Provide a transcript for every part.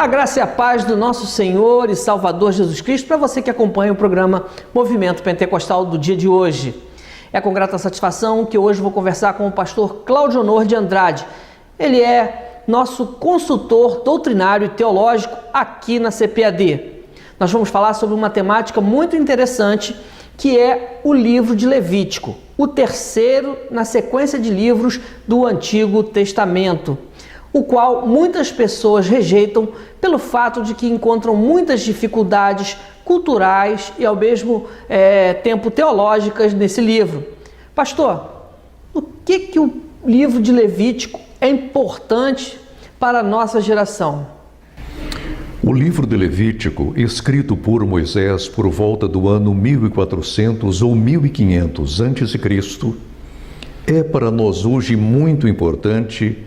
A graça e a paz do nosso Senhor e Salvador Jesus Cristo para você que acompanha o programa Movimento Pentecostal do dia de hoje. É com grata satisfação que hoje vou conversar com o pastor Claudionor de Andrade. Ele é nosso consultor doutrinário e teológico aqui na CPAD. Nós vamos falar sobre uma temática muito interessante, que é o livro de Levítico, o terceiro na sequência de livros do Antigo Testamento, o qual muitas pessoas rejeitam pelo fato de que encontram muitas dificuldades culturais e ao mesmo tempo teológicas nesse livro. Pastor, o que o livro de Levítico é importante para a nossa geração? O livro de Levítico, escrito por Moisés por volta do ano 1400 ou 1500 a.C., é para nós hoje muito importante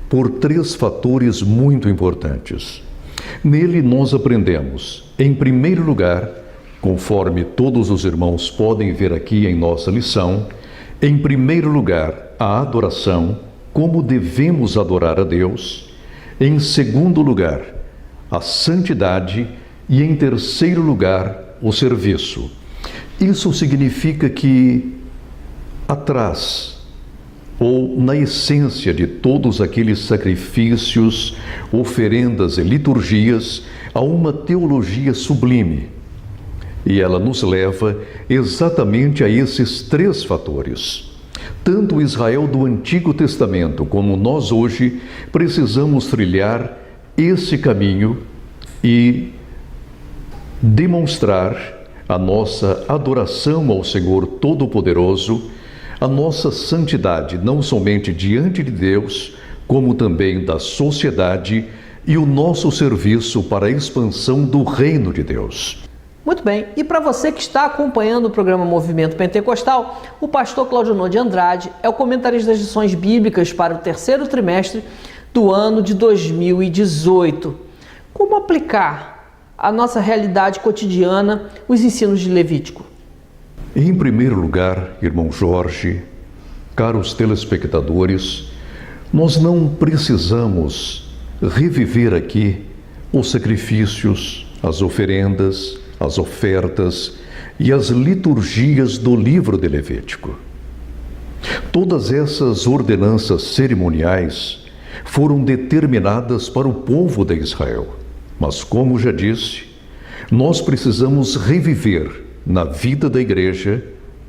por três fatores muito importantes. Nele nós aprendemos, em primeiro lugar, conforme todos os irmãos podem ver aqui em nossa lição, em primeiro lugar, a adoração, como devemos adorar a Deus. Em segundo lugar, a santidade e, em terceiro lugar, o serviço. Isso significa que atrás, ou na essência de todos aqueles sacrifícios, oferendas e liturgias, há uma teologia sublime. E ela nos leva exatamente a esses três fatores. Tanto o Israel do Antigo Testamento como nós hoje precisamos trilhar esse caminho e demonstrar a nossa adoração ao Senhor Todo-Poderoso, a nossa santidade, não somente diante de Deus, como também da sociedade, e o nosso serviço para a expansão do reino de Deus. Muito bem, e para você que está acompanhando o programa Movimento Pentecostal, o pastor Claudionor de Andrade é o comentarista das lições bíblicas para o terceiro trimestre do ano de 2018. Como aplicar à nossa realidade cotidiana os ensinos de Levítico? Em primeiro lugar, irmão Jorge, caros telespectadores, nós não precisamos reviver aqui os sacrifícios, as oferendas, as ofertas e as liturgias do livro de Levítico. Todas essas ordenanças cerimoniais foram determinadas para o povo de Israel. Mas, como já disse, nós precisamos reviver na vida da igreja,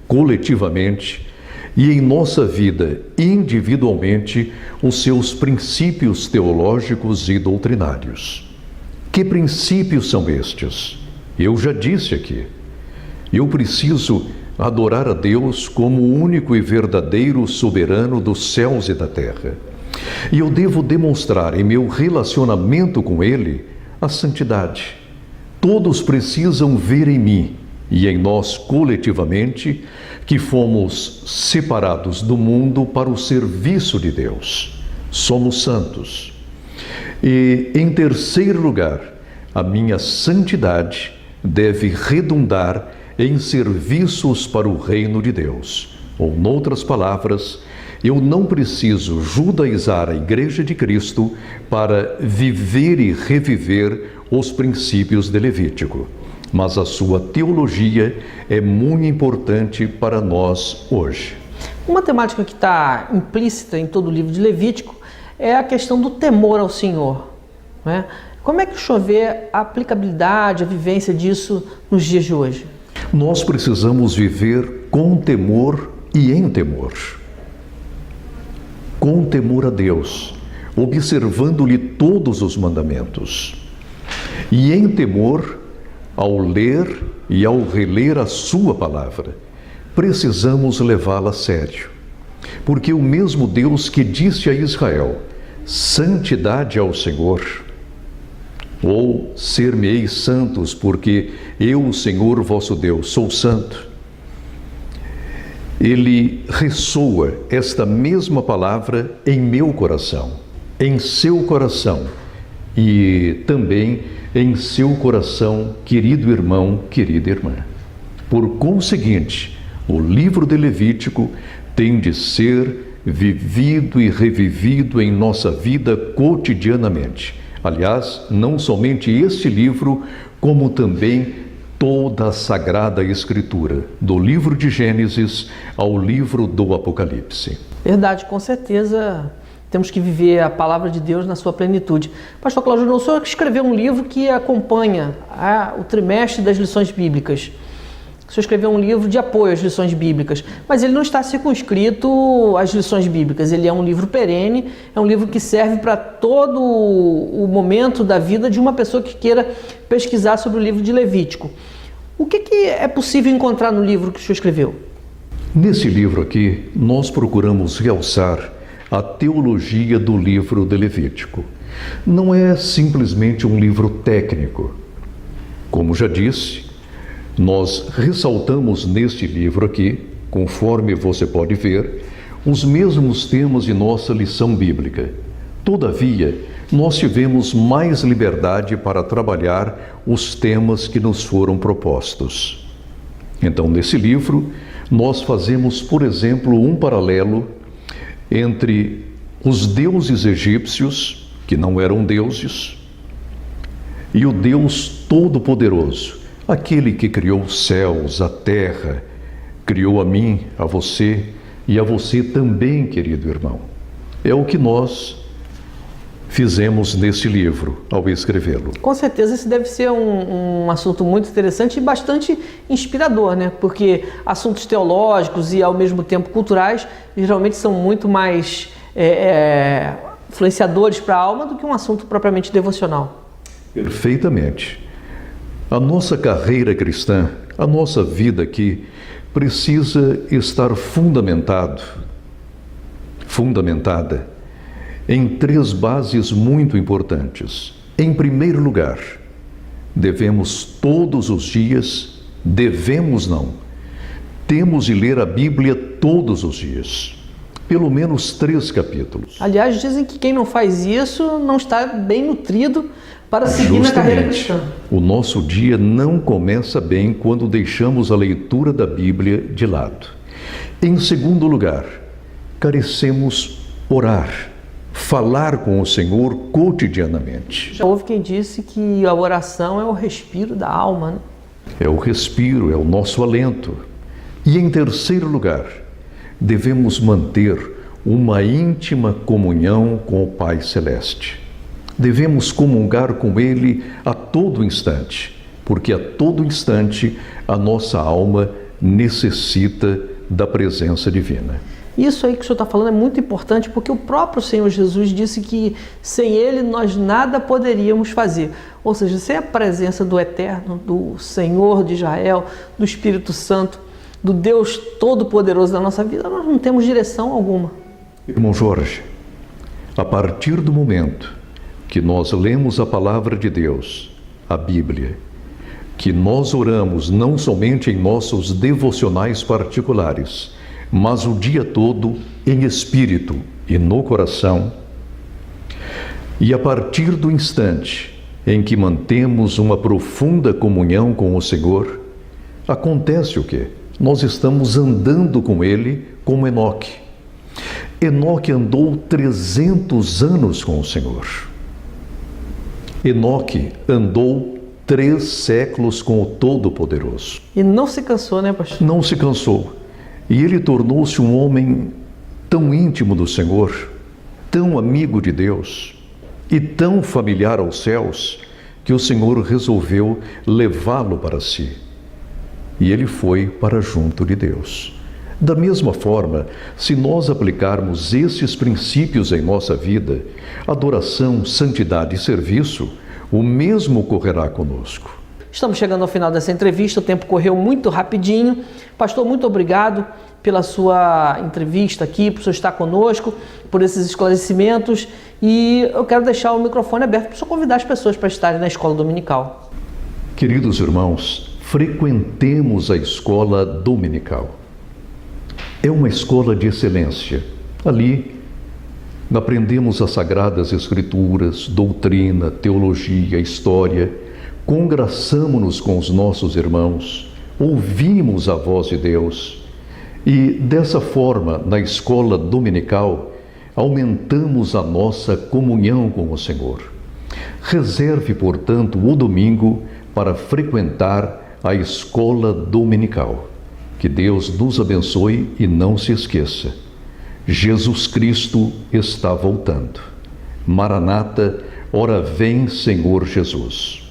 coletivamente, e em nossa vida, individualmente, os seus princípios teológicos e doutrinários. Que princípios são estes? Eu já disse aqui. Eu preciso adorar a Deus como o único e verdadeiro soberano dos céus e da terra. E eu devo demonstrar em meu relacionamento com Ele a santidade. Todos precisam ver em mim e em nós coletivamente que fomos separados do mundo para o serviço de Deus. Somos santos. E, em terceiro lugar, a minha santidade deve redundar em serviços para o reino de Deus. Ou, noutras palavras, eu não preciso judaizar a Igreja de Cristo para viver e reviver os princípios de Levítico, mas a sua teologia é muito importante para nós hoje. Uma temática que está implícita em todo o livro de Levítico é a questão do temor ao Senhor, né? Como é que o senhor vê a aplicabilidade, a vivência disso nos dias de hoje? Nós precisamos viver com temor e em temor. Com temor a Deus, observando-lhe todos os mandamentos. E em temor, ao ler e ao reler a sua palavra, precisamos levá-la a sério. Porque o mesmo Deus que disse a Israel, santidade ao Senhor, ou ser-me-eis santos, porque eu, o Senhor vosso Deus, sou santo. Ele ressoa esta mesma palavra em meu coração, em seu coração e também em seu coração, querido irmão, querida irmã. Por conseguinte, o livro de Levítico tem de ser vivido e revivido em nossa vida cotidianamente, Aliás, não somente este livro, como também toda a Sagrada Escritura, do livro de Gênesis ao livro do Apocalipse. Verdade, com certeza temos que viver a palavra de Deus na sua plenitude. Pastor Cláudio, o senhor escreveu um livro que acompanha o trimestre das lições bíblicas. O senhor escreveu um livro de apoio às lições bíblicas, mas ele não está circunscrito às lições bíblicas. Ele é um livro perene, é um livro que serve para todo o momento da vida de uma pessoa que queira pesquisar sobre o livro de Levítico. O que é possível encontrar no livro que o senhor escreveu? Nesse livro aqui, nós procuramos realçar a teologia do livro de Levítico. Não é simplesmente um livro técnico. Como já disse, nós ressaltamos neste livro aqui, conforme você pode ver, os mesmos temas de nossa lição bíblica. Todavia, nós tivemos mais liberdade para trabalhar os temas que nos foram propostos. Então, nesse livro, nós fazemos, por exemplo, um paralelo entre os deuses egípcios, que não eram deuses, e o Deus Todo-Poderoso, aquele que criou os céus, a terra, criou a mim, a você e a você também, querido irmão. É o que nós fizemos nesse livro ao escrevê-lo. Com certeza esse deve ser um assunto muito interessante e bastante inspirador, né? Porque assuntos teológicos e ao mesmo tempo culturais geralmente são muito mais influenciadores para a alma do que um assunto propriamente devocional. Perfeitamente. A nossa carreira cristã, a nossa vida aqui, precisa estar fundamentada em três bases muito importantes. Em primeiro lugar, devemos todos os dias, temos de ler a Bíblia todos os dias, pelo menos 3 capítulos. Aliás, dizem que quem não faz isso não está bem nutrido para seguir na carreira cristã. O nosso dia não começa bem quando deixamos a leitura da Bíblia de lado. Em segundo lugar, carecemos orar, falar com o Senhor cotidianamente. Já houve quem disse que a oração é o respiro da alma, né? É o respiro, é o nosso alento. E em terceiro lugar, devemos manter uma íntima comunhão com o Pai Celeste. Devemos comungar com Ele a todo instante, porque a todo instante a nossa alma necessita da presença divina. Isso aí que o senhor está falando é muito importante, porque o próprio Senhor Jesus disse que sem Ele nós nada poderíamos fazer. Ou seja, sem a presença do Eterno, do Senhor de Israel, do Espírito Santo, do Deus Todo-Poderoso da nossa vida, nós não temos direção alguma. Irmão Jorge, a partir do momento que nós lemos a palavra de Deus, a Bíblia, que nós oramos não somente em nossos devocionais particulares, mas o dia todo em espírito e no coração, e a partir do instante em que mantemos uma profunda comunhão com o Senhor, acontece o quê? Nós estamos andando com Ele como Enoque. Enoque andou 300 anos com o Senhor. Enoque andou 3 séculos com o Todo-Poderoso. E não se cansou, né, pastor? Não se cansou. E ele tornou-se um homem tão íntimo do Senhor, tão amigo de Deus e tão familiar aos céus, que o Senhor resolveu levá-lo para si. E ele foi para junto de Deus. Da mesma forma, se nós aplicarmos esses princípios em nossa vida, adoração, santidade e serviço, o mesmo ocorrerá conosco. Estamos chegando ao final dessa entrevista, o tempo correu muito rapidinho. Pastor, muito obrigado pela sua entrevista aqui, por senhor estar conosco, por esses esclarecimentos. E eu quero deixar o microfone aberto para o senhor convidar as pessoas para estarem na escola dominical. Queridos irmãos, frequentemos a escola dominical. É uma escola de excelência. Ali aprendemos as Sagradas Escrituras, doutrina, teologia, história, congraçamo-nos com os nossos irmãos, ouvimos a voz de Deus e, dessa forma, na escola dominical, aumentamos a nossa comunhão com o Senhor. Reserve, portanto, o domingo para frequentar a escola dominical. Que Deus nos abençoe e não se esqueça: Jesus Cristo está voltando. Maranata, ora vem, Senhor Jesus.